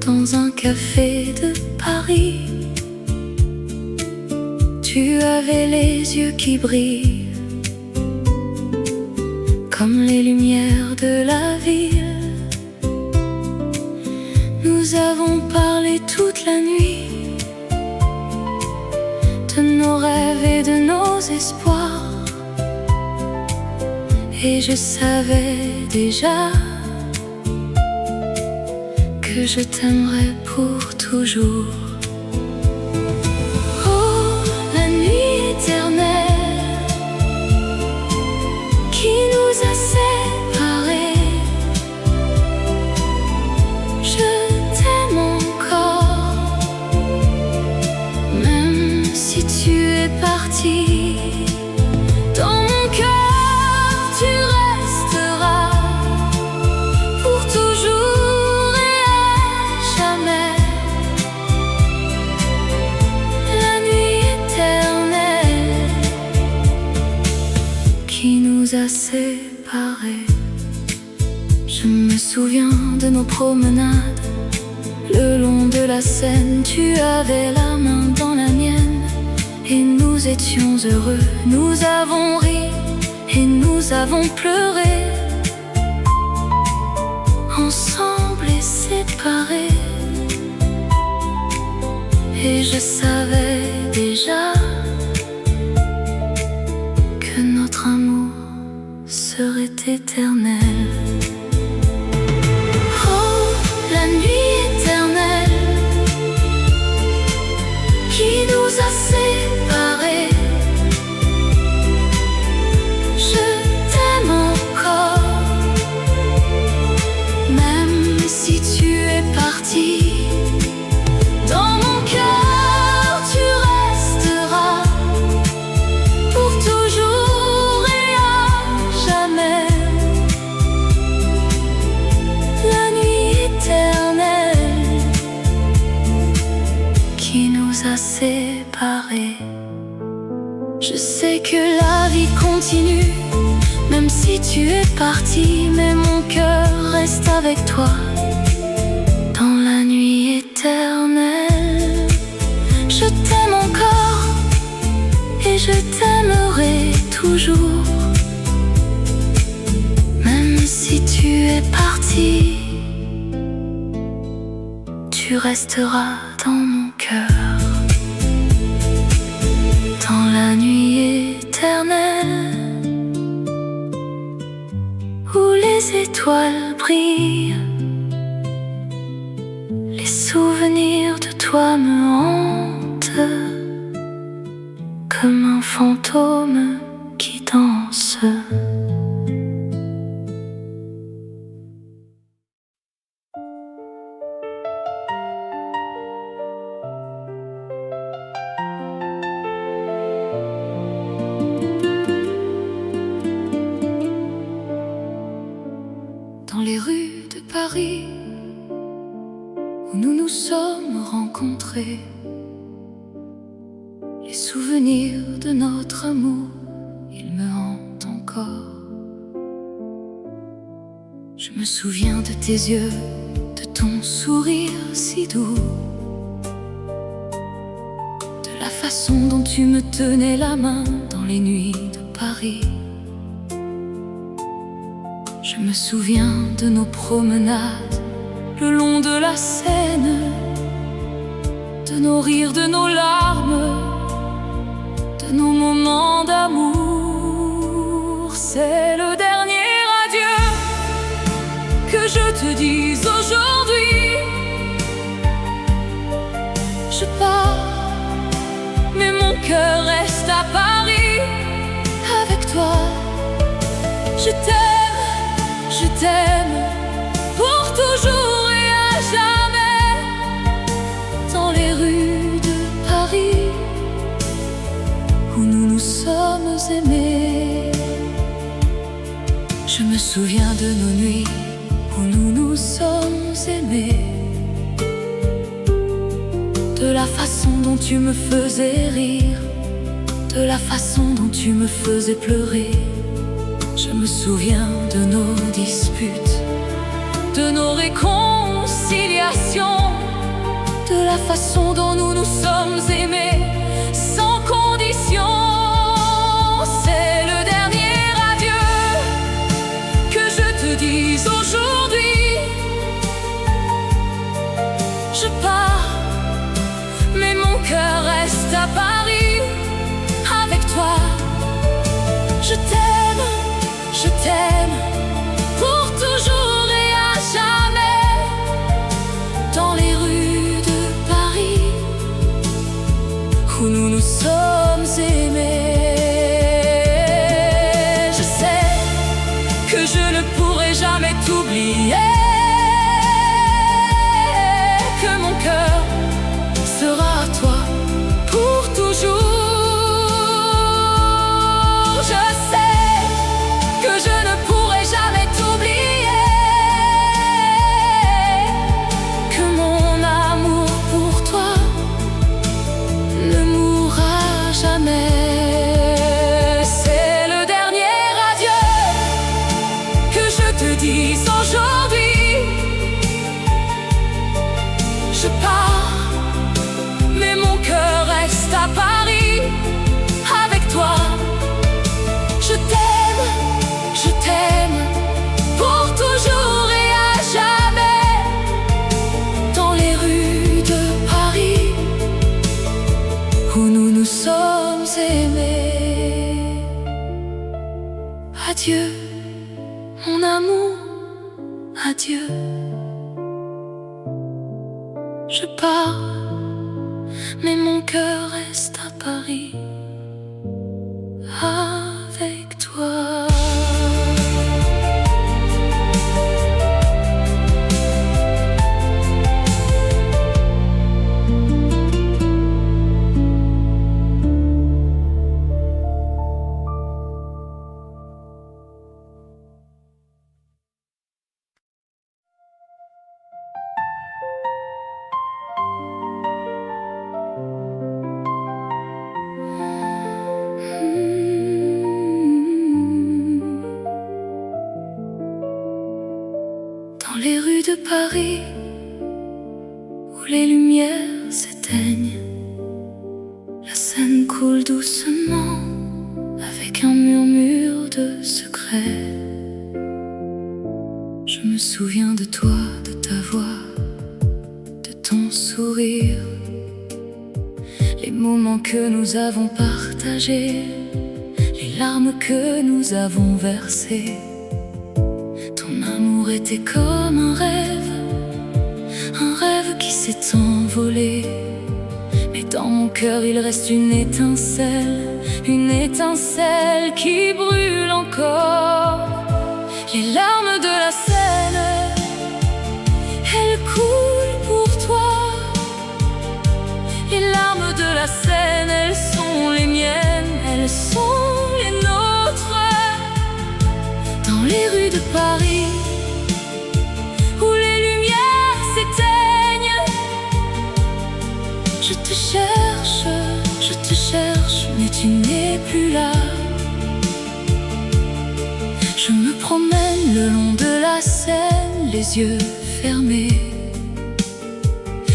dans un café de Paris. Tu avais les yeux qui brillent comme les lumières de la ville. Nous avons parlé toute la nuit de nos rêves et de nos espoirs, et je savais déjà que je t'aimerais pour toujours. Oh, la nuit éternelle qui nous a séparés, je t'aime encore, même si tu es parti. Dans mon cœur, tu resteras pour toujours et à jamais. La nuit éternelle qui nous a séparés. Je me souviens de nos promenades le long de la Seine. Tu avais la main dans la mienne et nous étions heureux. Nous avons ri et nous avons pleuré, ensemble et séparés. Et je savais déjà que notre amour serait éternel. Oh, la nuit éternelle qui nous a séparés, je t'aime encore, même si tu es parti. Dans mon cœur, tu resteras pour toujours et à jamais. La nuit éternelle qui nous a séparés. Je sais que la vie continue, même si tu es parti, mais mon cœur reste avec toi dans la nuit éternelle. Je t'aime encore et je t'aimerai toujours, même si tu es parti, tu resteras dans mon cœur, dans la nuit éternelle où les étoiles brillent. Les souvenirs de toi me hantent comme un fantôme qui danse. Dans les rues de Paris où nous nous sommes rencontrés, les souvenirs de notre amour, ils me hantent encore. Je me souviens de tes yeux, de ton sourire si doux, de la façon dont tu me tenais la main dans les nuits de Paris. Je me souviens de nos promenades le long de la Seine, de nos rires, de nos larmes, de nos moments d'amour. C'est le dernier adieu que je te dis aujourd'hui. Je pars, mais mon cœur reste à Paris avec toi. Je t'aime pour toujours et à jamais. Dans les rues de Paris où nous nous sommes aimés, je me souviens de nos nuits où nous nous sommes aimés, de la façon dont tu me faisais rire, de la façon dont tu me faisais pleurer. Je me souviens de nos disputes, de nos réconciliations, de la façon dont nous nous sommes aimés, sans condition. C'est le dernier adieu que je te dise aujourd'hui. Je pars, mais mon cœur reste à Paris avec toi. Je t'aime, je t'aime, pour toujours et à jamais. Dans les rues de Paris, où nous nous sommes aimés. Je sais que je ne pourrai jamais t'oublier, que mon cœur sera à toi pour toujours. Je sais que je ne pourrai jamais t'oublier, que mon amour pour toi ne mourra jamais. C'est le dernier adieu que je te dise aujourd'hui. Je pars, mais mon cœur reste à Paris avec toi. Je t'aime, pour toujours et à jamais. Dans les rues de Paris, où nous nous sommes aimés. Adieu, mon amour, adieu. Je pars, mais mon cœur reste à Paris avec toi. Dans les rues de Paris, où les lumières s'éteignent, la Seine coule doucement avec un murmure de secret. Je me souviens de toi, de ta voix, de ton sourire, les moments que nous avons partagés, les larmes que nous avons versées. Ton amour était comme un rêve qui s'est envolé. Mais dans mon cœur il reste une étincelle qui brûle encore. Les larmes de la Seine, elles coulent pour toi. Les larmes de la Seine, elles sont les miennes, elles sont les nôtres. Dans les rues de Paris, où les lumières s'éteignent, je te cherche, mais tu n'es plus là. Je me promène le long de la Seine, les yeux fermés.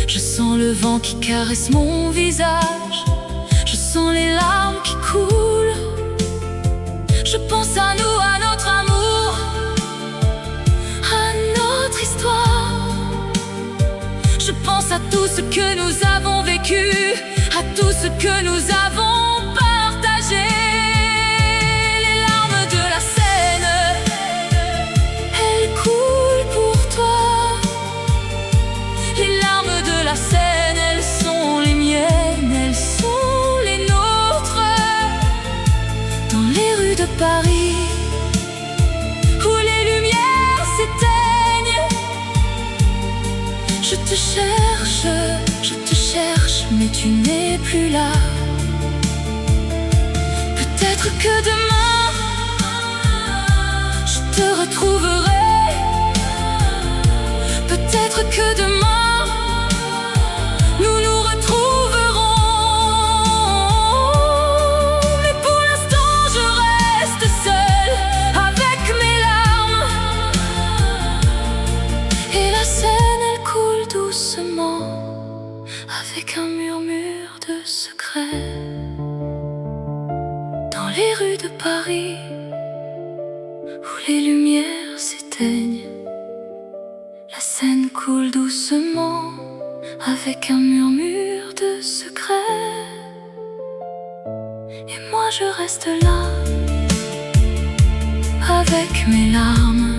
Je sens le vent qui caresse mon visage, je sens les larmes qui coulent. Je pense à nous, à notre amour, à notre histoire. Je pense à tout ce que nous avons vécu, à tout ce que nous avons partagé. Les larmes de la Seine, elles coulent pour toi. Les larmes de la Seine, elles sont les miennes, elles sont les nôtres. Dans les rues de Paris, où les lumières s'éteignent, je te cherche, mais tu n'es plus là. Peut-être que demain, je te retrouverai. Peut-être que demain, nous nous retrouverons. Mais pour l'instant, je reste seule avec mes larmes. Et la Seine, elle coule doucement secret. Dans les rues de Paris, où les lumières s'éteignent, la Seine coule doucement avec un murmure de secret. Et moi je reste là, avec mes larmes,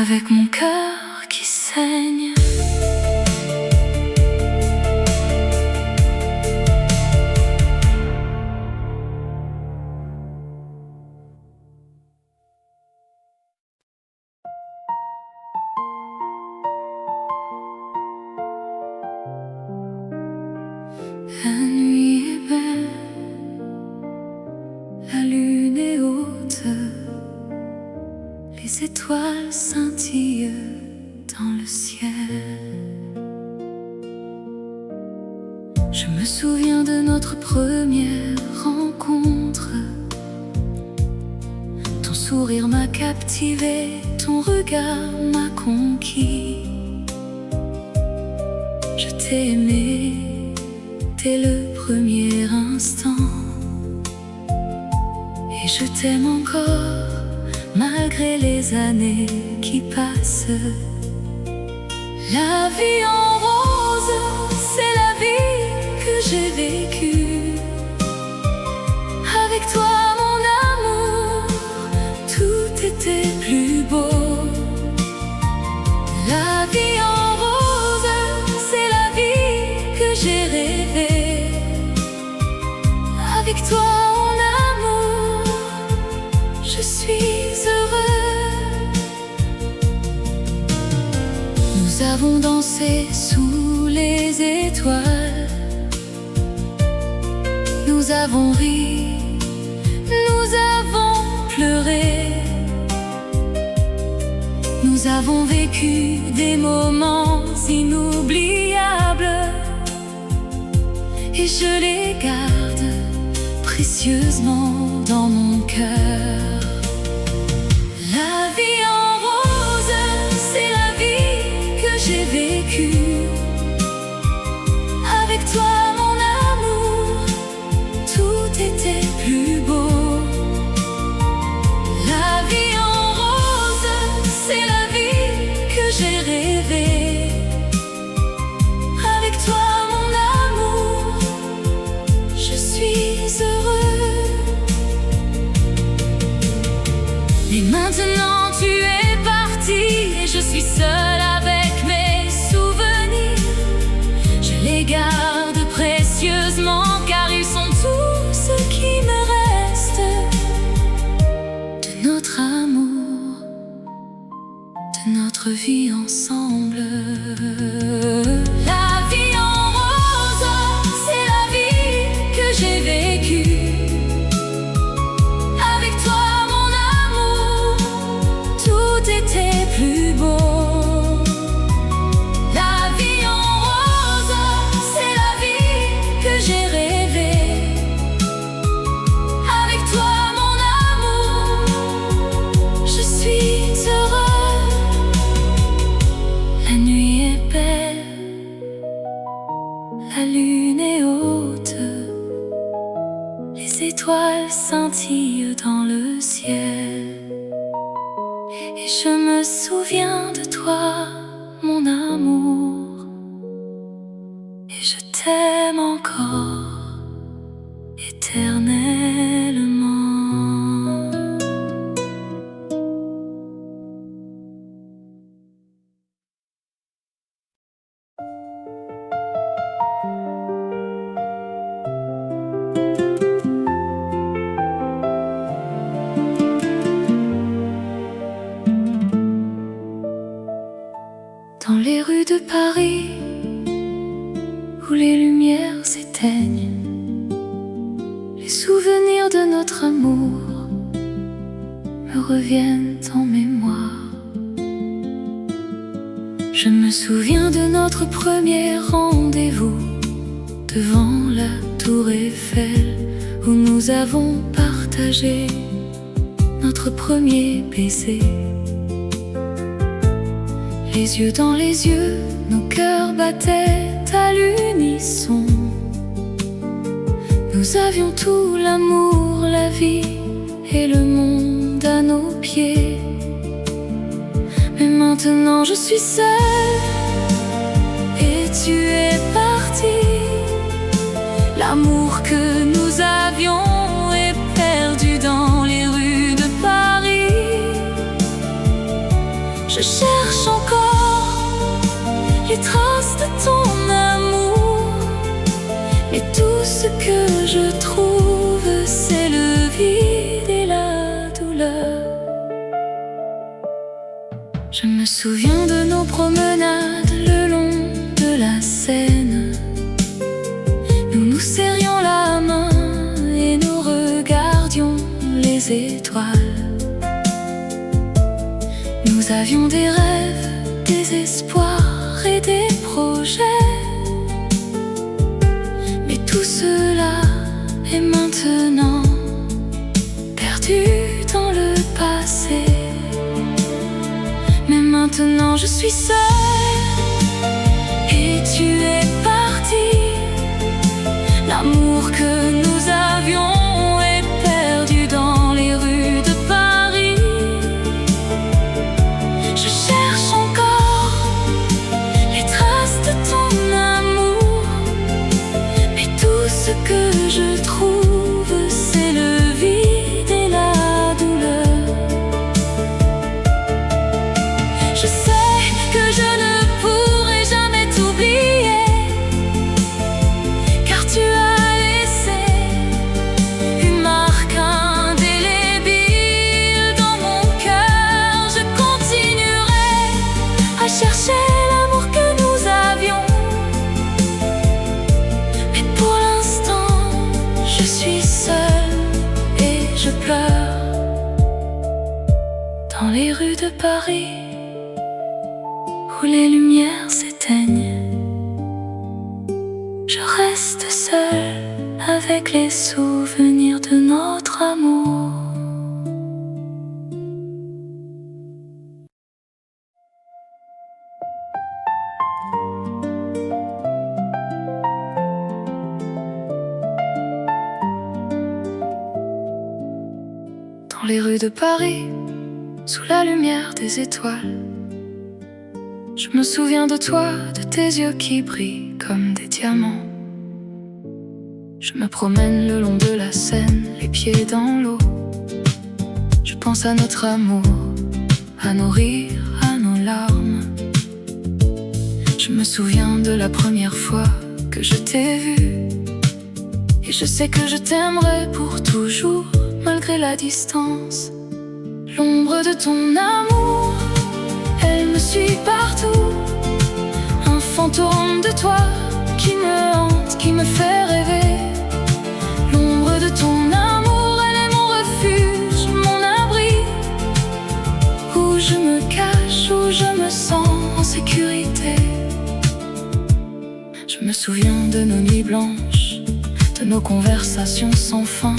avec mon cœur qui saigne. La nuit est belle, la lune est haute, les étoiles scintillent dans le ciel. Je me souviens de notre première rencontre. Ton sourire m'a captivé, ton regard m'a conquis. Je t'ai aimé dès le premier instant, et je t'aime encore malgré les années qui passent. La vie en rose, c'est la vie que j'ai vécue. Avec toi mon amour, tout était plus beau. La vie en rose, c'est la vie que j'ai rêvée. Avec toi mon amour, je suis heureux. Nous avons dansé sous les étoiles, nous avons ri, nous avons pleuré, nous avons vécu des moments inoubliables, et je les garde précieusement dans mon cœur. La vie en rose, c'est la vie que j'ai vécue. Avec toi mon amour, tout était plus beau. La vie en rose, c'est la vie que j'ai rêvée. Avec toi mon amour, je suis heureux. Et maintenant tu es parti, et je suis seule avec mes souvenirs. Je les garde précieusement, car ils sont tout ce qui me reste de notre amour, de notre vie ensemble. La vie en rose, c'est la vie que j'ai vécue. Avec toi mon amour, tout était plus beau. La vie en rose, c'est la vie que j'ai rêvée. Avec toi mon amour, je suis heureux. La nuit est belle, la lune est haute, les étoiles scintillent dans le ciel. Et je me souviens de toi, mon amour, et je t'aime encore éternellement. Dans les rues de Paris, où les lumières s'éteignent, les souvenirs de notre amour me reviennent en mémoire. Je me souviens de notre premier rendez-vous devant la tour Eiffel, où nous avons partagé notre premier baiser. Les yeux dans les yeux, nos cœurs battaient à l'unisson. Nous avions tout, l'amour, la vie et le monde à nos pieds. Mais maintenant je suis seule et tu es parti. L'amour que nous avions est perdu dans les rues de Paris. Je cherche encore les traces de ton amour, mais tout ce que je trouve, c'est le vide et la douleur. Je me souviens de nos promenades le long de la Seine. Nous nous serrions la main et nous regardions les étoiles. Nous avions des rêves, des espoirs et des projets. Mais tout cela est maintenant perdu dans le passé. Mais maintenant je suis seule et tu es parti. L'amour que nous avions est perdu dans les rues de Paris. Je cherche encore les traces de ton amour, mais tout ce que je trouve, c'est le vide et la douleur. Je sais que je ne pourrai jamais t'oublier, car tu as laissé une marque indélébile dans mon cœur. Je continuerai à chercher l'amour que nous avions, mais pour l'instant je suis seule et je pleure dans les rues de Paris où les lumières s'éteignent. Je reste seule avec les souvenirs de notre amour. Dans les rues de Paris, sous la lumière des étoiles, je me souviens de toi, de tes yeux qui brillent comme des diamants. Je me promène le long de la Seine, les pieds dans l'eau. Je pense à notre amour, à nos rires, à nos larmes. Je me souviens de la première fois que je t'ai vu, et je sais que je t'aimerai pour toujours, malgré la distance. L'ombre de ton amour, elle me suit partout. Un fantôme de toi qui me hante, qui me fait rêver. L'ombre de ton amour, elle est mon refuge, mon abri, où je me cache, où je me sens en sécurité. Je me souviens de nos nuits blanches, de nos conversations sans fin.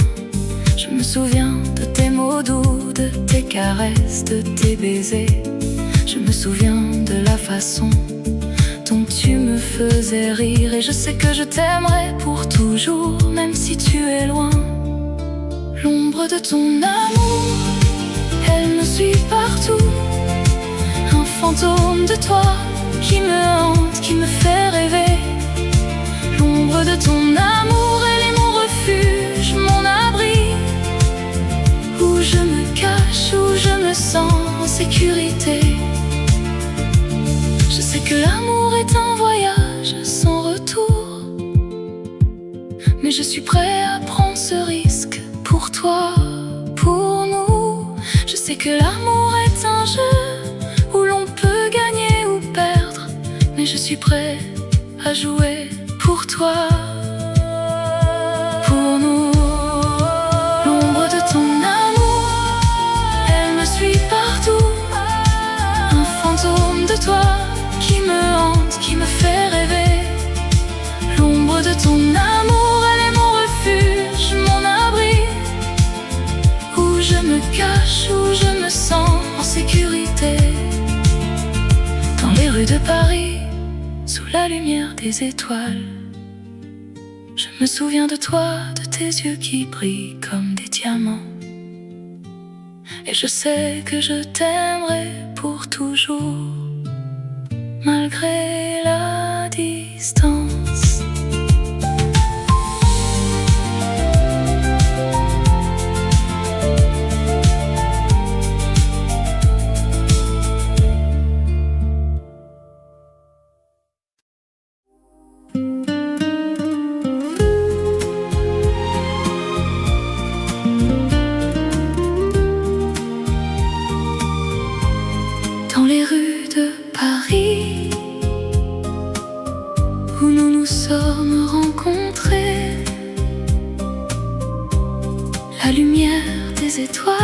Je me souviens de tes mots doux, de tes caresses, de tes baisers. Je me souviens de la façon dont tu me faisais rire, et je sais que je t'aimerai pour toujours, même si tu es loin. L'ombre de ton amour, elle me suit partout. Un fantôme de toi qui me hante, qui me fait rêver. L'ombre de ton amour, elle est mon refuge, mon abri, où je me cache, où je me sens en sécurité. Je sais que l'amour est un voyage sans retour, mais je suis prêt à prendre ce risque pour toi, pour nous. Je sais que l'amour est un jeu où l'on peut gagner ou perdre, mais je suis prêt à jouer pour toi, pour nous. L'ombre de ton amour, elle me suit partout. Un fantôme de toi qui me hante, qui me fait rêver. L'ombre de ton amour, elle est mon refuge, mon abri, où je me cache, où je me sens en sécurité. Dans les rues de Paris, sous la lumière des étoiles, Je me souviens de toi, de tes yeux qui brillent comme des diamants. Et je sais que je t'aimerai pour toujours, malgré la distance. Dans les rues de Paris, où nous nous sommes rencontrés, la lumière des étoiles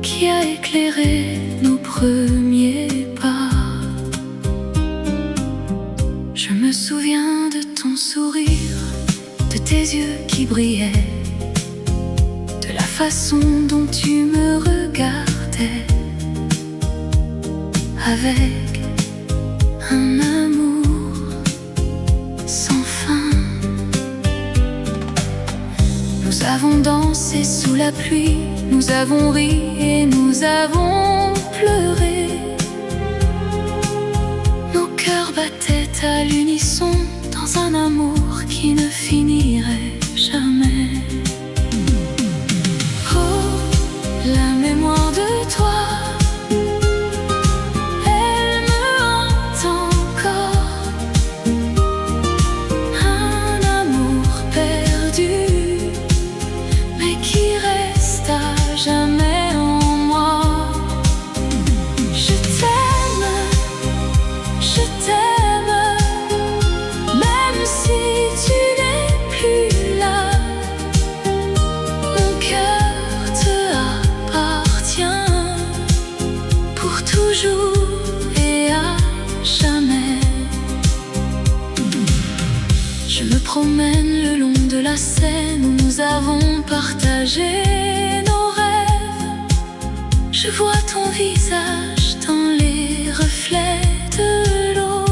qui a éclairé nos premiers pas. Je me souviens de ton sourire, de tes yeux qui brillaient, de la façon dont tu me regardais, avec un amour sans fin. Nous avons dansé sous la pluie, nous avons ri et nous avons pleuré. Nos cœurs battaient à l'unisson dans un amour qui ne finirait jamais. Oh, la mémoire de toi, promène le long de la Seine où nous avons partagé nos rêves. Je vois ton visage dans les reflets de l'eau.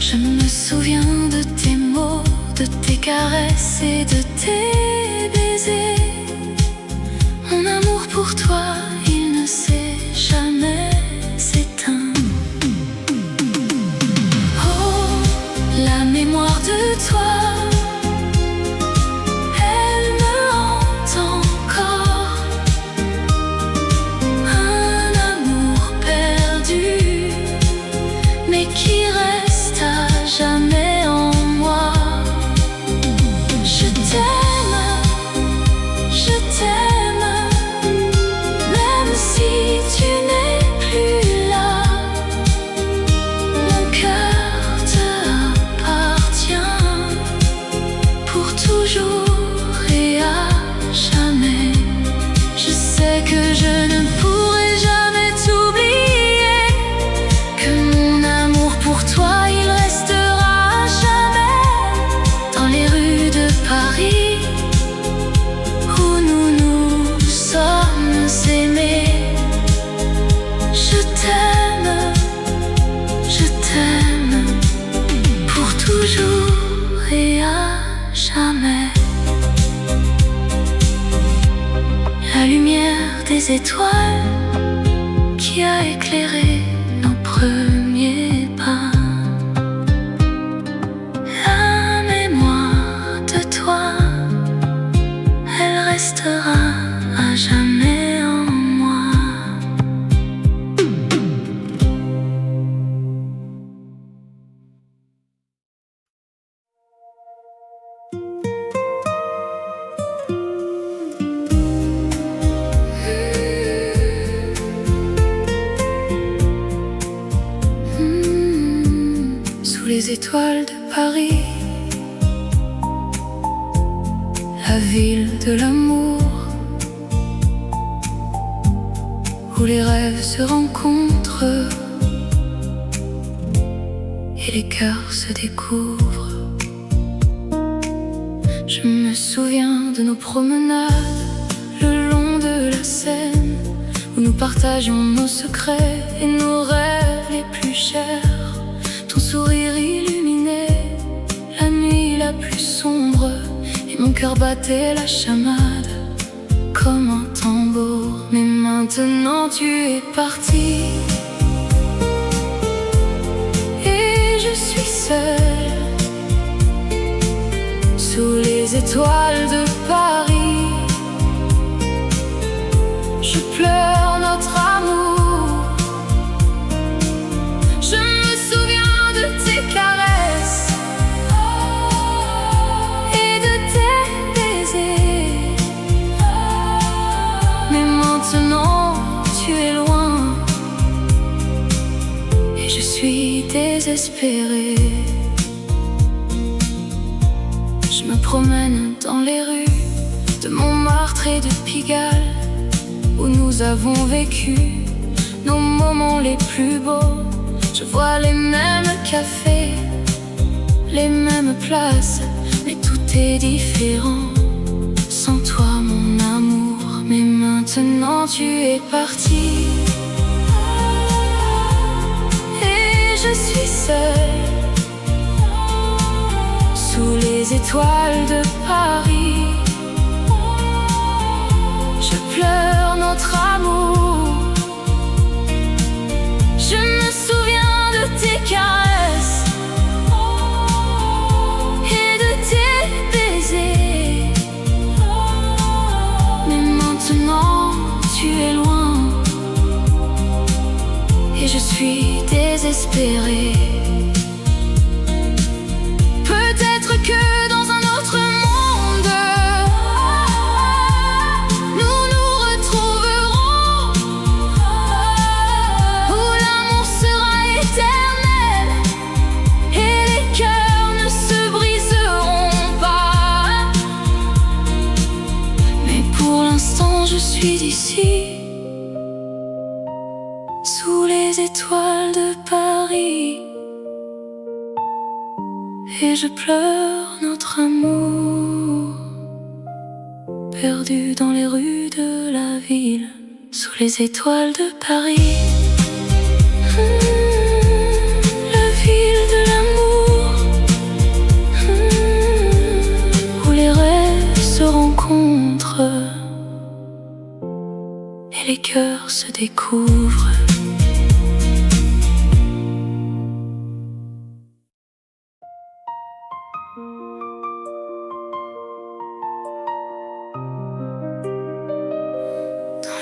Je me souviens de tes mots, de tes caresses et de tes baisers. Mon amour pour toi, il ne s'est jamais éteint. La mémoire de toi, elle me hante encore. Un amour perdu, mais qui reste à jamais en moi. Je t'aime, même si tu n'es plus là. Mon cœur toujours et à jamais. Je sais que je ne pourrai jamais t'oublier, que mon amour pour toi, il restera à jamais. Dans les rues de Paris, où nous nous sommes aimés. Je t'aime pour toujours et à jamais. La lumière des étoiles qui a éclairé nos premiers pas. La mémoire de toi, elle restera à jamais en moi. Les étoiles de Paris, la ville de l'amour, où les rêves se rencontrent et les cœurs se découvrent. Je me souviens de nos promenades le long de la Seine, où nous partagions nos secrets et nos rêves les plus chers. Ton sourire illuminait cœur battait la chamade comme un tambour. Mais maintenant tu es parti et je suis seule sous les étoiles de Paris. Je pleure notre amour. Je me souviens de tes caresses et de tes baisers. Mais maintenant tu es loin et je suis désespérée. Je me promène dans les rues de Montmartre et de Pigalle, où nous avons vécu nos moments les plus beaux. Je vois les mêmes cafés, les mêmes places, mais tout est différent sans toi mon amour. Mais maintenant tu es parti et je suis seule sous les étoiles de Paris. Je pleure notre amour. Je me souviens de tes caresses et de tes baisers. Mais maintenant tu es loin et je suis désespérée. Peut-être que dans un autre monde nous nous retrouverons, où l'amour sera éternel et les cœurs ne se briseront pas. Mais pour l'instant je suis ici sous les étoiles de Paris. Et je pleure notre amour, perdu dans les rues de la ville, sous les étoiles de Paris. La ville de l'amour, où les rêves se rencontrent et les cœurs se découvrent.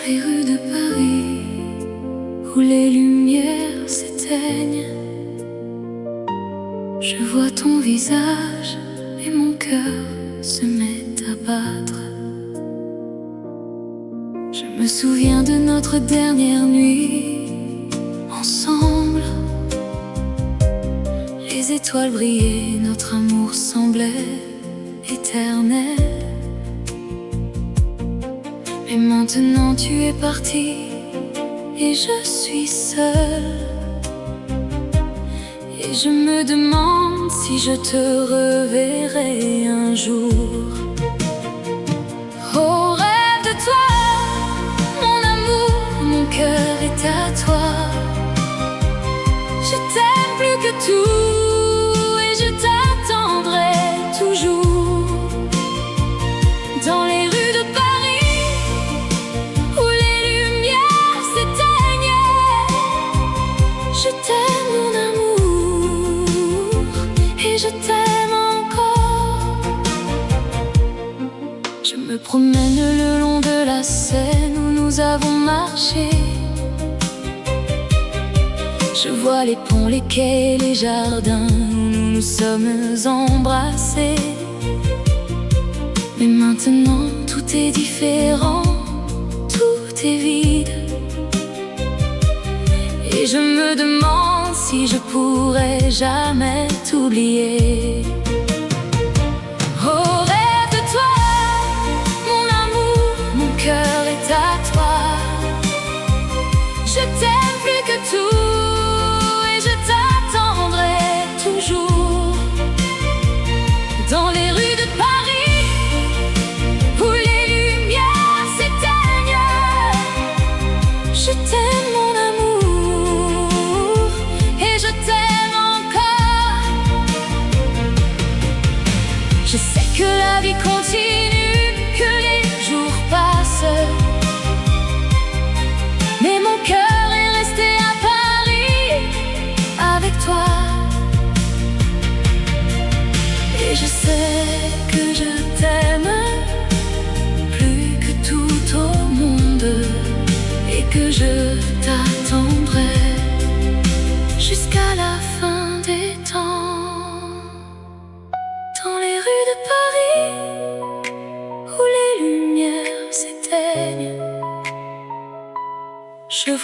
Les rues de Paris, où les lumières s'éteignent, je vois ton visage et mon cœur se met à battre. Je me souviens de notre dernière nuit ensemble. Les étoiles brillaient, notre amour semblait éternel. Et maintenant tu es parti et je suis seule. Et je me demande si je te reverrai un jour. Oh, rêve de toi, mon amour, mon cœur est à toi. Je t'aime plus que tout et je t'attendrai toujours. Dans les rues de Paris, où les lumières s'éteignent, je t'aime mon amour et je t'aime encore. Je me promène le long de la Seine où nous avons marché. Je vois les ponts, les quais, les jardins où nous nous sommes embrassés. Mais maintenant tout est différent, tout est vide. Et je me demande si je pourrai jamais t'oublier. Oh, rêve de toi, mon amour, mon cœur est à toi. Je t'aime plus que tout et je t'attendrai toujours. Dans les rues de Paris, où les lumières s'éteignent, je t'aime mon amour et je t'aime encore. Je sais que la vie continue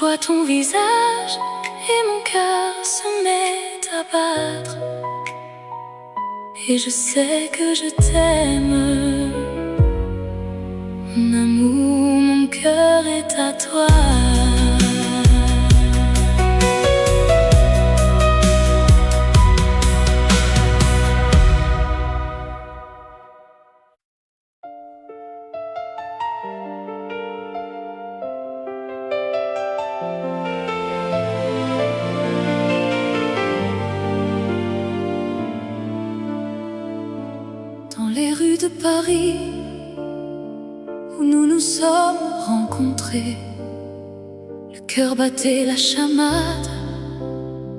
vois ton visage et mon cœur se met à battre. Et je sais que je t'aime. Mon amour, mon cœur est à toi. Dans les rues de Paris, où nous nous sommes rencontrés, le cœur battait la chamade,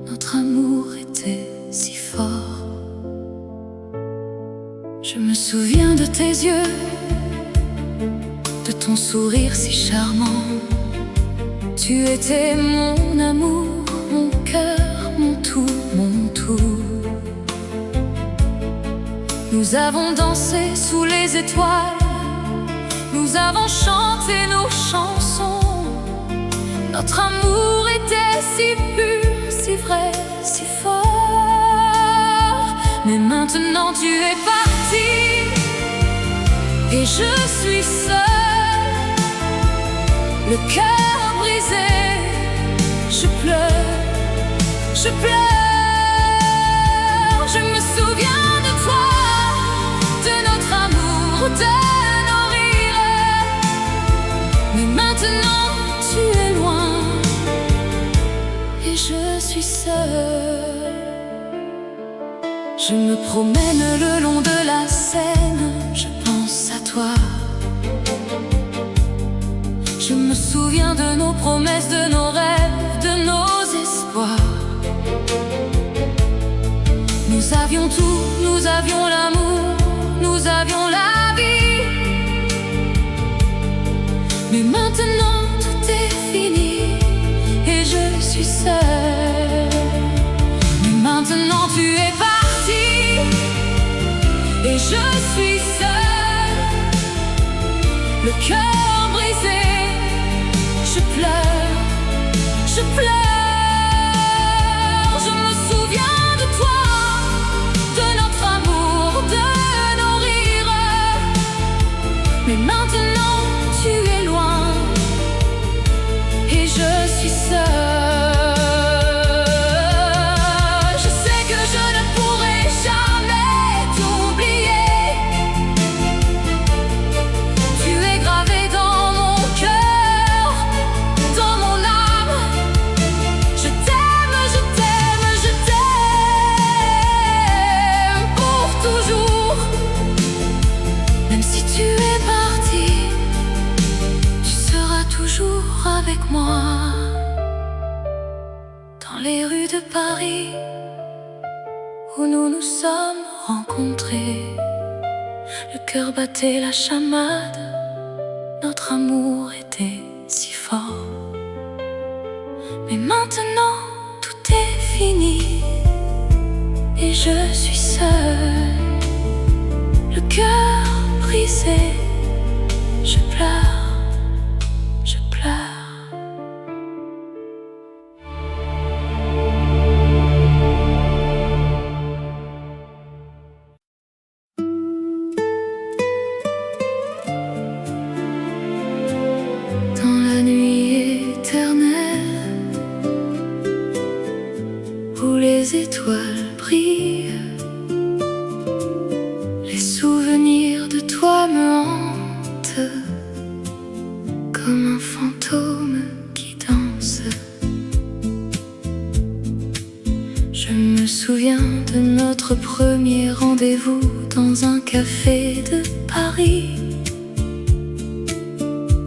notre amour était si fort. Je me souviens de tes yeux, de ton sourire si charmant. Tu étais mon amour, mon cœur, mon tout, mon tout. Nous avons dansé sous les étoiles, nous avons chanté nos chansons. Notre amour était si pur, si vrai, si fort. Mais maintenant tu es parti et je suis seule, le cœur brisé. Je pleure, je pleure. Je me souviens de toi, de notre amour, de nos rires. Mais maintenant tu es loin et je suis seule. Je me promène le long de la Seine, je pense à toi. Je me souviens de nos promesses, de nos rêves, de nos espoirs. Nous avions tout, nous avions l'amour, nous avions la vie. Mais maintenant tout est fini et je suis seule. Mais maintenant tu es parti et je suis seule, le cœur brisé. Je pleure, je pleure. Je me souviens de toi, de notre amour, de nos rires. Mais maintenant tu es loin et je suis seule. Je sais que je ne pourrai jamais t'oublier. Tu es gravé dans mon cœur, dans mon âme. Je t'aime, je t'aime, je t'aime pour toujours. Même si tu es parti, tu seras toujours avec moi. Dans les rues de Paris, où nous nous sommes rencontrés, le cœur battait la chamade, notre amour était si fort. Mais maintenant tout est fini et je suis seule, le cœur brisé. Je pleure, je pleure. Dans la nuit éternelle, où les étoiles brillent, les souvenirs de toi me hantent comme un fantôme qui danse. Je me souviens de notre premier rendez-vous dans un café de Paris.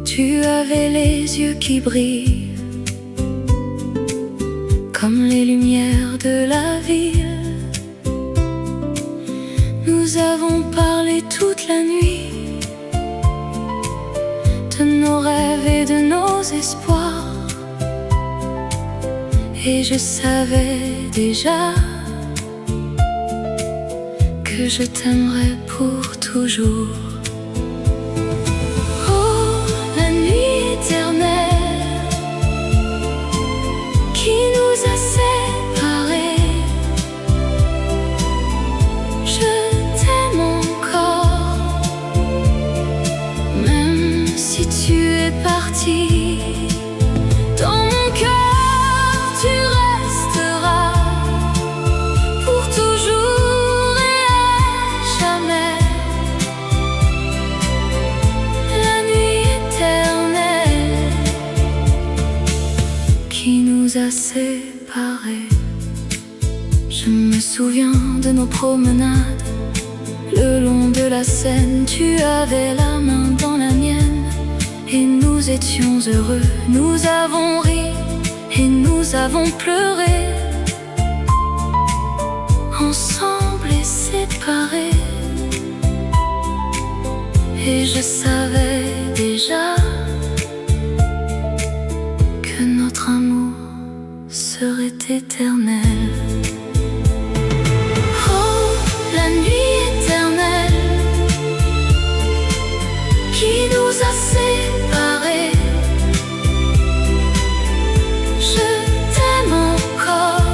Tu avais les yeux qui brillent comme les lumières de la ville. Nous avons parlé toute la nuit de nos rêves et de nos espoirs. Et je savais déjà que je t'aimerais pour toujours. Oh, la nuit éternelle, Je me souviens de nos promenades le long de la Seine. Tu avais la main dans la mienne et nous étions heureux. Nous avons ri et nous avons pleuré, ensemble et séparés. Et je savais déjà que notre amour serait éternel. Oh, la nuit éternelle qui nous a séparés. Je t'aime encore,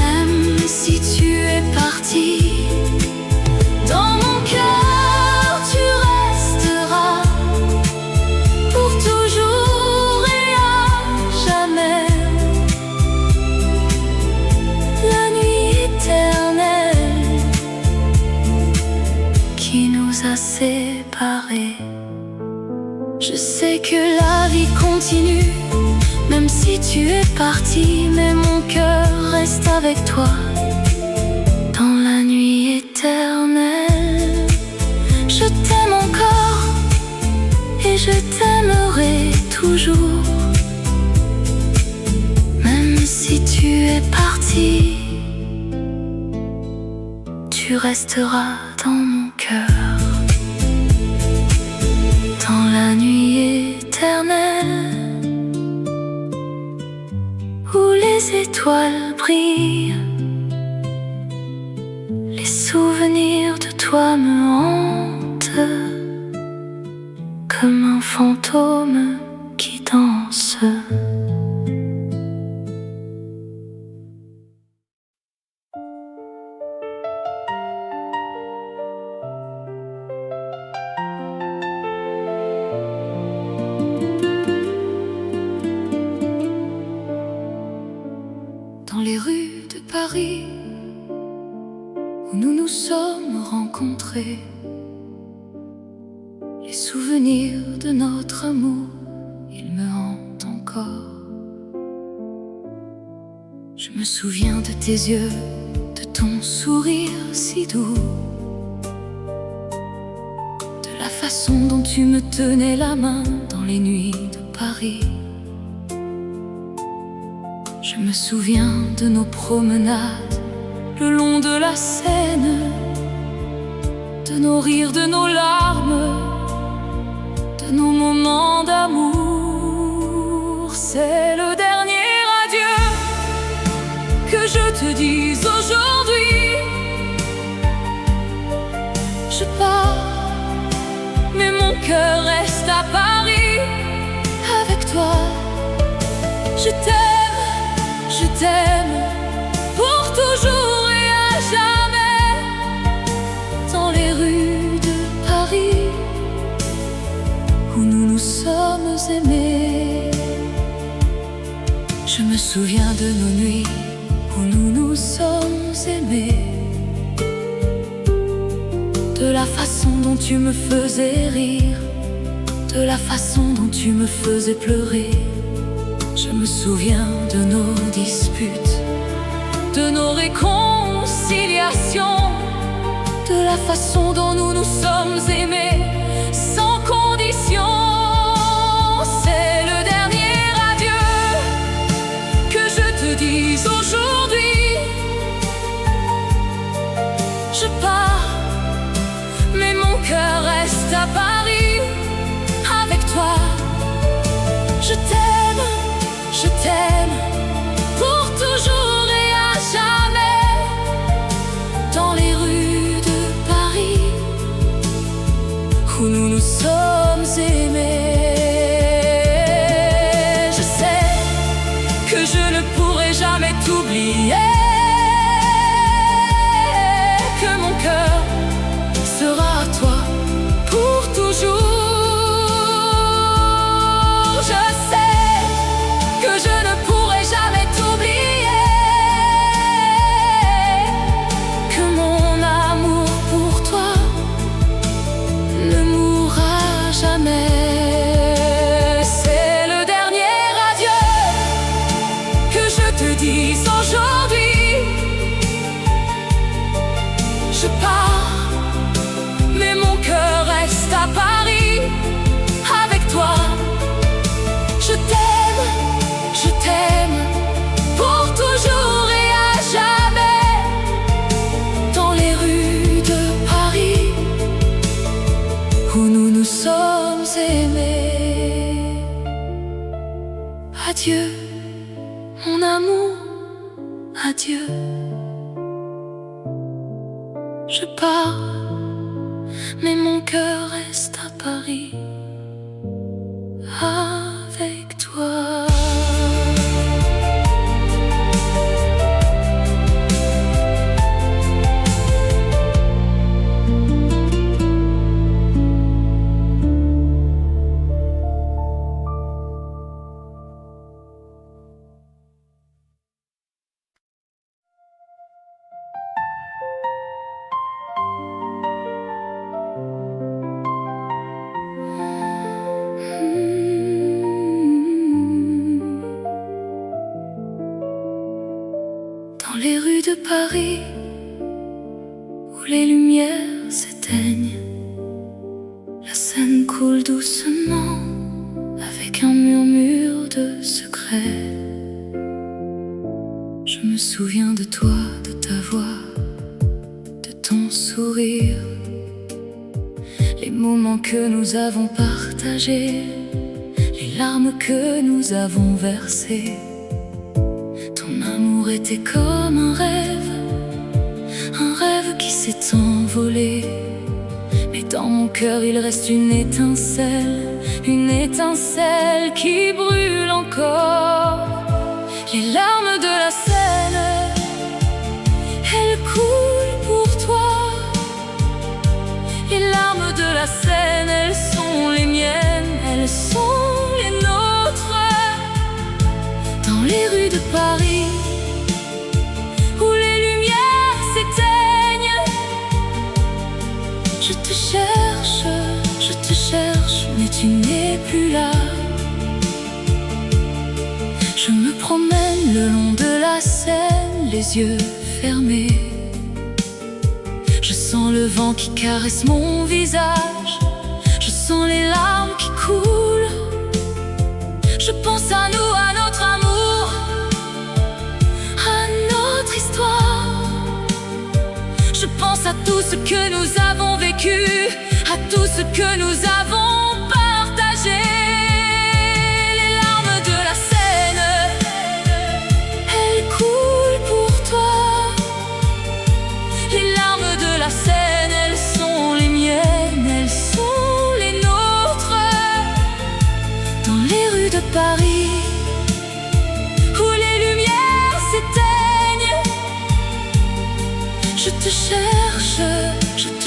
même si tu es parti. Dans mon cœur tu resteras pour toujours et à jamais. La nuit éternelle qui nous a séparés. Je sais que la vie continue, même si tu es parti, mais mon cœur reste avec toi. Dans la nuit éternelle, je t'aime encore et je t'aimerai toujours. Même si tu es parti, tu resteras dans mon cœur. Dans la nuit éternelle où les étoiles brillent, les souvenirs de toi me hantent comme un fantôme qui danse. Dans les rues de Paris où nous nous sommes rencontrés, les souvenirs de notre amour, ils me hantent encore. Je me souviens de tes yeux, de ton sourire si doux, de la façon dont tu me tenais la main dans les nuits de Paris. Je me souviens de nos promenades le long de la Seine, de nos rires, de nos larmes, de nos moments d'amour. C'est le dernier adieu que je te dis aujourd'hui. Je pars, mais mon cœur reste à Paris avec toi. Je t'aime pour toujours et à jamais. Dans les rues de Paris où nous nous sommes aimés. Je me souviens de nos nuits où nous nous sommes aimés, de la façon dont tu me faisais rire, de la façon dont tu me faisais pleurer. Je me souviens de nos disputes, de nos réconciliations, de la façon dont nous nous sommes aimés sans condition. C'est le dernier adieu que je te dis aujourd'hui. Je pars, mais mon cœur reste à Paris avec toi. Je t'aime pour toujours et à jamais. Dans les rues de Paris où nous nous sommes aimés. Je sais que je ne pourrai jamais t'oublier, que mon cœur sera à toi pour toujours. Je sais que je ne pourrai jamais t'oublier, que mon amour pour toi ne mourra jamais. C'est le dernier adieu que je te dis aujourd'hui, je pars, mais mon cœur reste à Paris avec toi. Je t'aime pour toujours et à jamais. Dans les rues de Paris où nous nous sommes aimés. Adieu, mon amour, adieu. Je pars, mais mon cœur reste à Paris avec toi. Dans les rues de Paris où les lumières s'éteignent, la Seine coule doucement avec un murmure de secret. Je me souviens de toi, de ta voix, de ton sourire, les moments que nous avons partagés, les larmes que nous avons versées. Ton amour était comme un rêve qui s'est envolé. Mais dans mon cœur il reste une étincelle qui brûle encore. Les larmes de la Seine, elles coulent pour toi. Les larmes de la Seine, elles sont les miennes, elles sont les nôtres. Dans les rues de Paris où les lumières s'éteignent, je te cherche, mais tu n'es plus là. Je me promène le long de la Seine, les yeux fermés. Je sens le vent qui caresse mon visage, je sens les larmes qui coulent. Je pense à nous, à notre amour, à notre histoire. Je pense à tout ce que nous avons vécu, à tout ce que nous avons partagé. Les larmes de la Seine, elles coulent pour toi. Les larmes de la Seine, elles sont les miennes, elles sont les nôtres. Dans les rues de Paris où les lumières s'éteignent, je te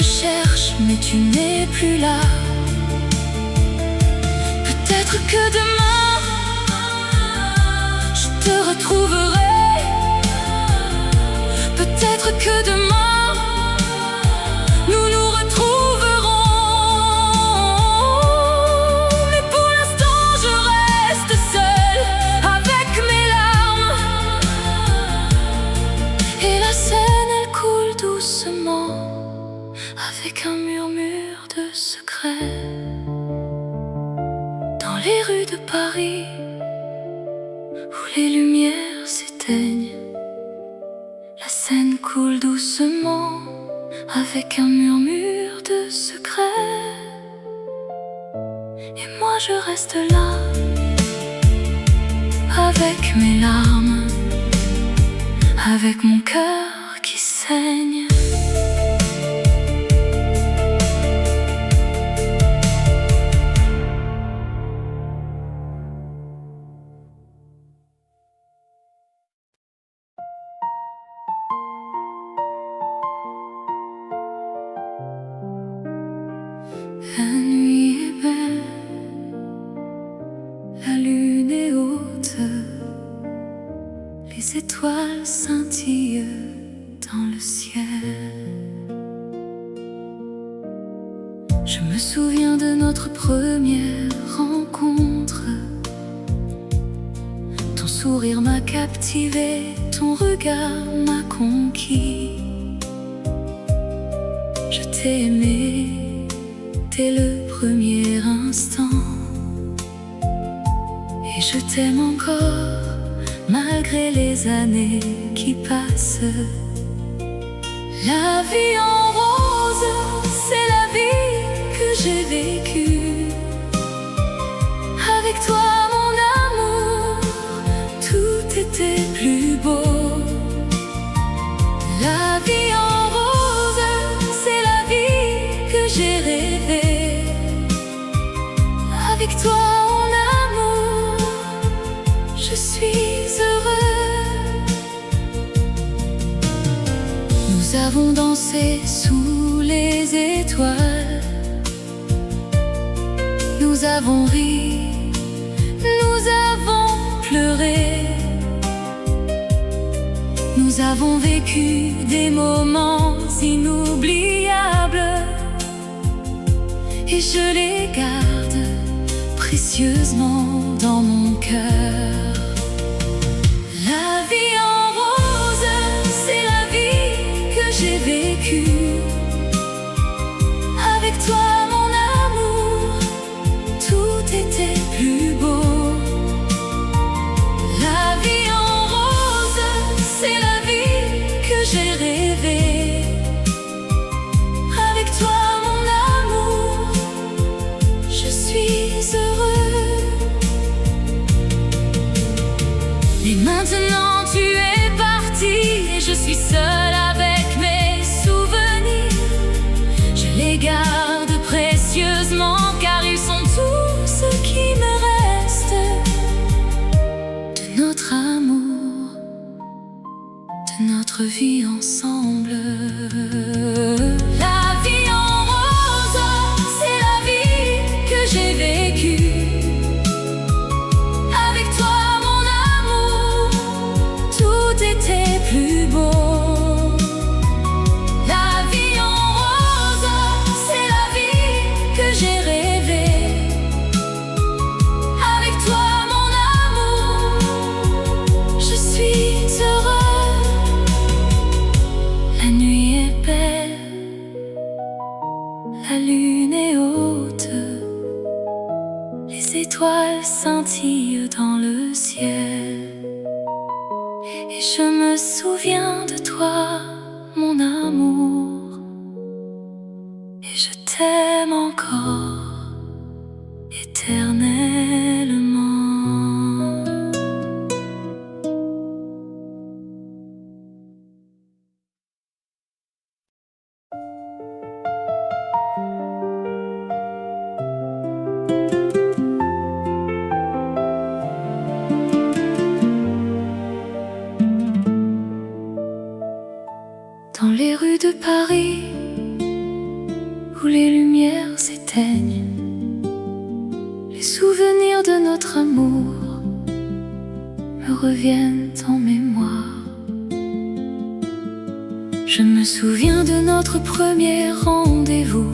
cherche, mais tu n'es plus là. Peut-être que demain je te retrouverai. Peut-être que demain nous nous retrouverons. Mais pour l'instant je reste seule avec mes larmes. Et la Seine, elle coule doucement avec un murmure de secret. Dans les rues de Paris où les lumières s'éteignent, la Seine coule doucement avec un murmure de secret. Et moi je reste là avec mes larmes, avec mon cœur qui saigne. La nuit est belle, la lune est haute, les étoiles scintillent dans le ciel. Je me souviens de notre première rencontre. Ton sourire m'a captivé, ton regard m'a conquis. Je t'ai aimé dès le premier instant, et je t'aime encore malgré les années qui passent. La vie en rose, c'est la vie que j'ai vécue. Avec toi mon amour, tout était plus beau. La vie en rose, c'est la vie que j'ai rêvée. Avec toi mon amour, je suis heureux. Nous avons dansé sous les étoiles, nous avons ri, nous avons pleuré, nous avons vécu des moments inoubliables, et je les garde précieusement dans mon cœur. La vie en rose, c'est la vie que j'ai vécue. Avec toi mon amour, tout était plus beau. La vie en rose, c'est la vie que j'ai rêvée. Avec toi mon amour, je suis heureux. Et maintenant tu es parti, et je suis seule avec mes souvenirs. Je les garde précieusement, car ils sont tout ce qui me reste de notre amour, de notre vie ensemble. La vie en rose, c'est la vie que j'ai vécue. Avec toi mon amour, tout était plus beau. La vie en rose, c'est la vie que j'ai rêvée. Avec toi mon amour, je suis heureux. La nuit est belle, la lune est haute, les étoiles scintillent dans le ciel, et je me souviens de toi, mon amour, et je t'aime encore éternellement. Dans les rues de Paris, où les lumières s'éteignent, les souvenirs de notre amour me reviennent en mémoire. Je me souviens de notre premier rendez-vous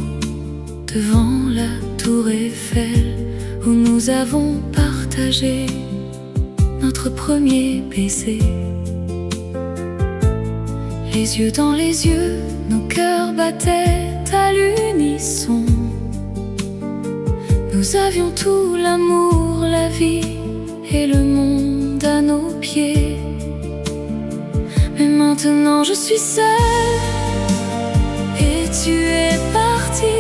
devant la tour Eiffel, où nous avons partagé notre premier baiser. Les yeux dans les yeux, nos cœurs battaient à l'unisson. Nous avions tout, l'amour, la vie et le monde à nos pieds. Mais maintenant je suis seule et tu es parti.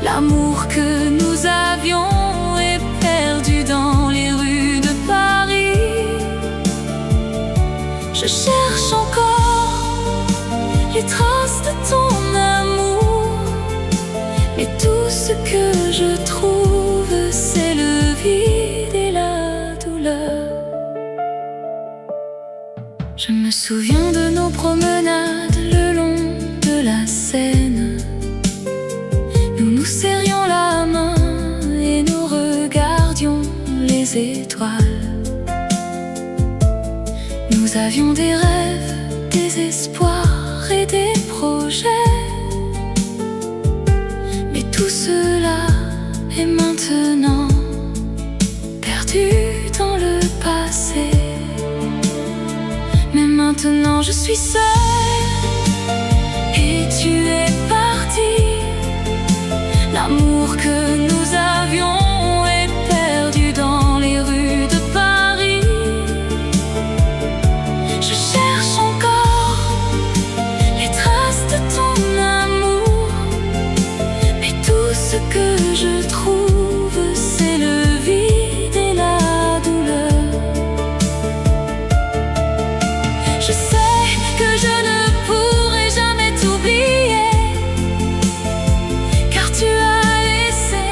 L'amour que nous avions est perdu dans les rues de Paris. Je cherche encore les traces de ton amour, mais tout ce que je trouve, c'est le vide et la douleur. Je me souviens de nos promenades le long de la Seine. Nous nous serrions la main et nous regardions les étoiles. Nous avions des rêves, des espoirs et des projets. Mais tout cela est maintenant perdu dans le passé. maintenant je suis seule et tu es parti. L'amour que nous avions est perdu dans les rues de Paris. Je cherche encore les traces de ton amour, mais tout ce que je trouve, c'est le vide et la douleur. Je sais que je ne pourrai jamais t'oublier, car tu as laissé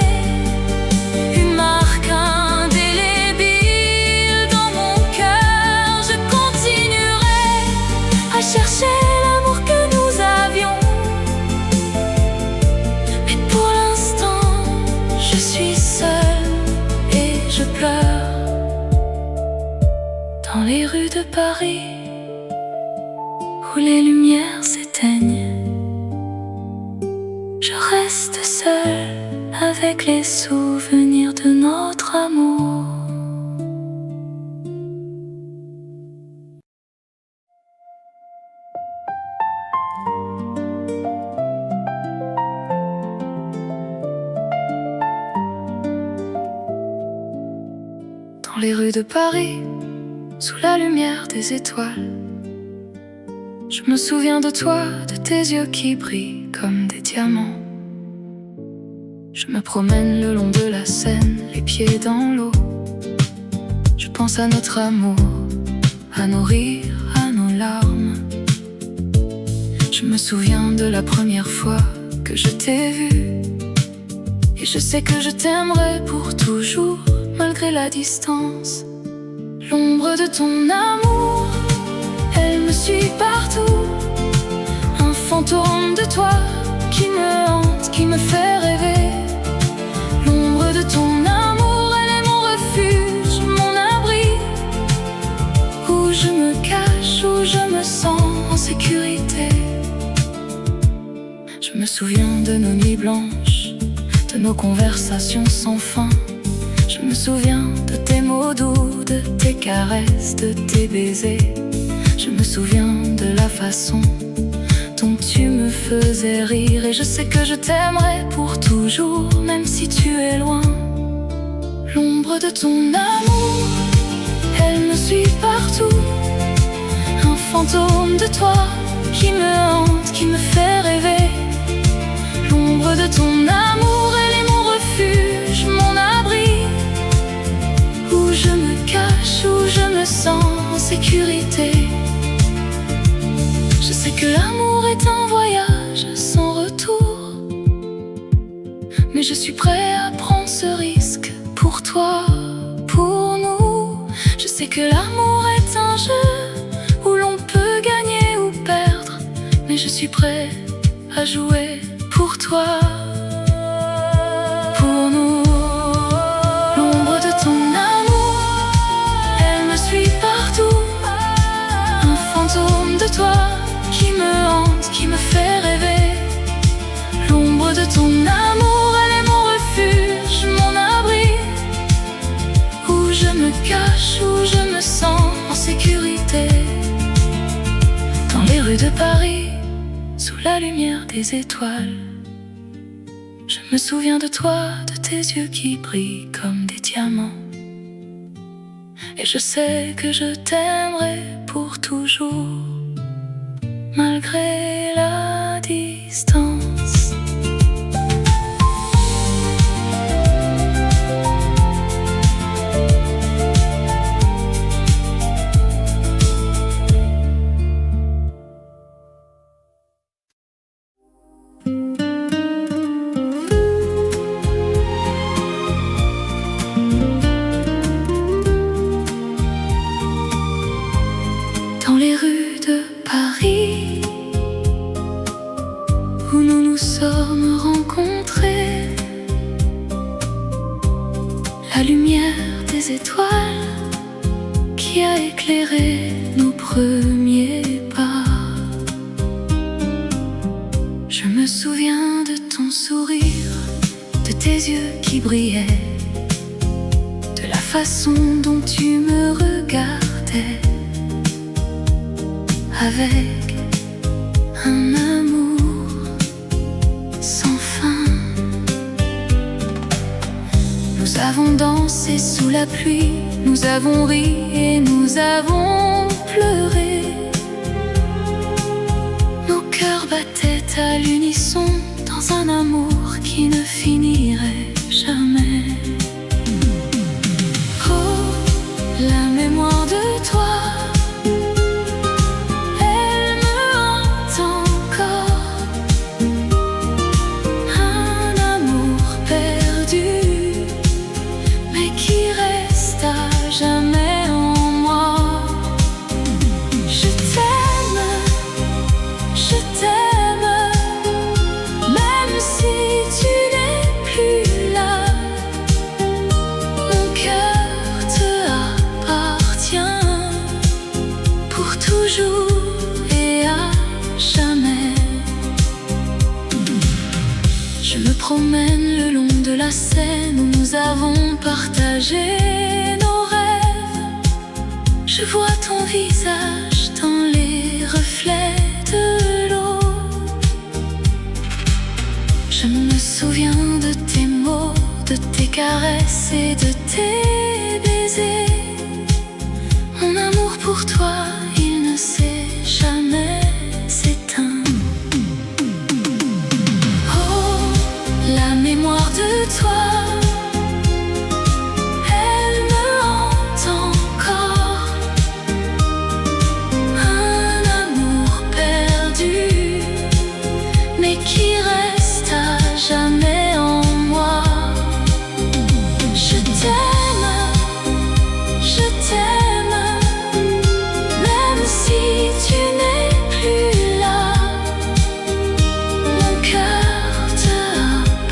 une marque indélébile dans mon cœur. Je continuerai à chercher l'amour que nous avions, mais pour l'instant je suis seule et je pleure dans les rues de Paris où les lumières s'éteignent. Je reste seule avec les souvenirs de notre amour. Dans les rues de Paris, sous la lumière des étoiles, je me souviens de toi, de tes yeux qui brillent comme des diamants. Je me promène le long de la Seine, les pieds dans l'eau. Je pense à notre amour, à nos rires, à nos larmes. Je me souviens de la première fois que je t'ai vu, et je sais que je t'aimerai pour toujours, malgré la distance. L'ombre de ton amour, elle me suit partout. Un fantôme de toi qui me hante, qui me fait rêver. L'ombre de ton amour, elle est mon refuge, mon abri, où je me cache, où je me sens en sécurité. Je me souviens de nos nuits blanches, de nos conversations sans fin. Je me souviens de tes mots doux, de tes caresses, de tes baisers. Je me souviens de la façon dont tu me faisais rire, et je sais que je t'aimerai pour toujours, même si tu es loin. L'ombre de ton amour, elle me suit partout. Un fantôme de toi qui me hante, qui me fait rêver. L'ombre de ton amour, elle est mon refuge, mon abri, où je me cache, où je me sens en sécurité. Je sais que l'amour est un voyage sans retour, mais je suis prêt à prendre ce risque pour toi, pour nous. Je sais que l'amour est un jeu où l'on peut gagner ou perdre, mais je suis prêt à jouer pour toi, pour nous. L'ombre de ton amour, elle me suit partout. Un fantôme de toi qui me hante, qui me fait rêver. L'ombre de ton amour, elle est mon refuge, mon abri, où je me cache, où je me sens en sécurité. Dans les rues de Paris, sous la lumière des étoiles, je me souviens de toi, de tes yeux qui brillent comme des diamants. Et je sais que je t'aimerai pour toujours, malgré la distance. Dans les rues de Paris, où nous nous sommes rencontrés, la lumière des étoiles qui a éclairé nos premiers pas. Je me souviens de ton sourire, de tes yeux qui brillaient, de la façon dont tu me regardais. avec un amour sans fin. Nous avons dansé sous la pluie, nous avons ri et nous avons pleuré. Nos cœurs battaient à l'unisson dans un amour qui ne finirait jamais. Oh, la mémoire de toi, elle me hante encore. Un amour perdu, mais qui reste à jamais en moi. Je t'aime, même si tu n'es plus là. Mon cœur te appartient pour toujours et à jamais. Je me promène le long de la Seine où nous avons partagé nos rêves. Je vois ton visage dans les reflets de l'eau. Je me souviens de tes mots, de tes caresses et de tes baisers. Mon amour pour toi, il ne s'est jamais éteint. Oh, la mémoire de toi, elle me hante encore. Un amour perdu, mais qui reste à jamais en moi. Je t'aime, même si tu n'es plus là. Mon cœur te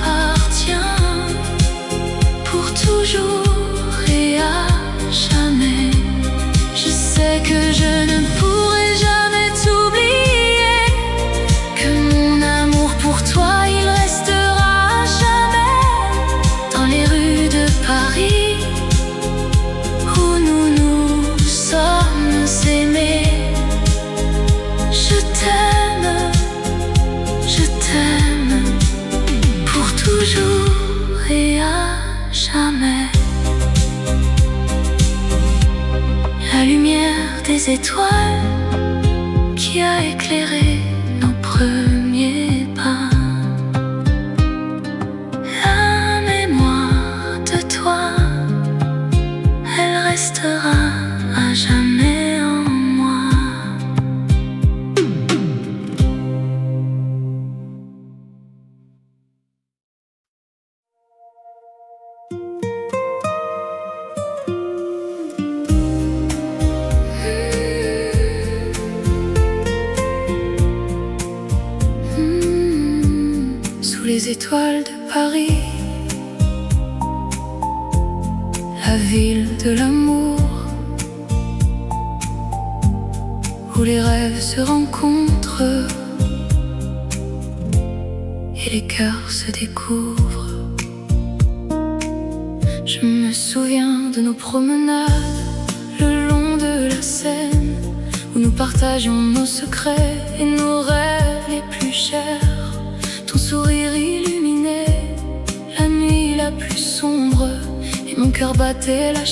appartient pour toujours et à jamais. Je sais que je ne pourrai jamais t'oublier, que mon amour pour toi, il restera à jamais dans les rues de Paris où nous nous sommes aimés. Je t'aime pour toujours et à jamais. La lumière des étoiles qui a éclairé nos premiers pas. La mémoire de toi, elle restera à jamais en moi. Sous les étoiles de Paris, la ville de l'amour, où les rêves se rencontrent et les cœurs se découvrent. Je me souviens de nos promenades le long de la Seine, où nous partagions nos secrets et nos rêves les plus chers. Ton sourire illuminait la nuit la plus sombre, et mon cœur battait la